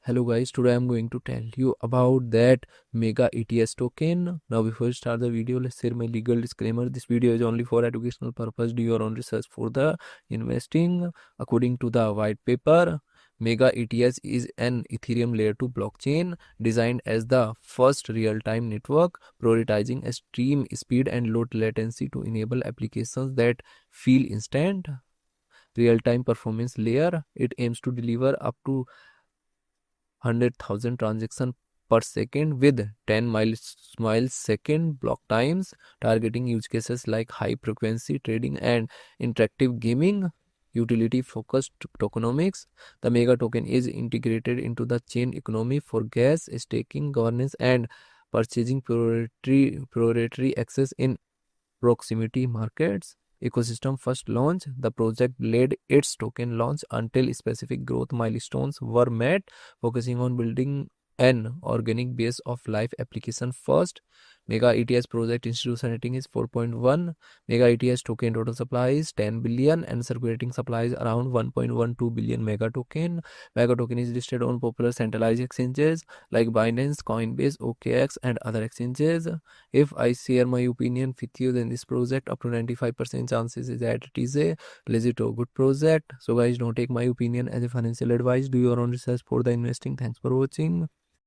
Hello guys, today I'm going to tell you about that MegaETH token. Now before we start the video, let's share my legal disclaimer. This video is only for educational purpose. Do your own research for the investing. According to the white paper, MegaETH is an Ethereum layer 2 blockchain designed as the first real-time network, prioritizing extreme speed and low latency to enable applications that feel instant. Real-time performance layer. It aims to deliver up to 100,000 transactions per second with 10 miles second block times, targeting use cases like high frequency trading and interactive gaming. Utility focused tokenomics. The Mega token is integrated into the chain economy for gas, staking, governance, and purchasing priority access in proximity markets. Ecosystem first launch. The project led its token launch until specific growth milestones were met, focusing on building an organic base of live application first. MegaETH project institution rating is 4.1. MegaETH token total supply is 10 billion and circulating supply is around 1.12 billion Mega token. Mega token is listed on popular centralized exchanges like Binance, Coinbase, OKX, and other exchanges. If I share my opinion with you, then this project up to 95% chances is that it is a legit or good project. So guys, don't take my opinion as a financial advice. Do your own research for the investing. Thanks for watching.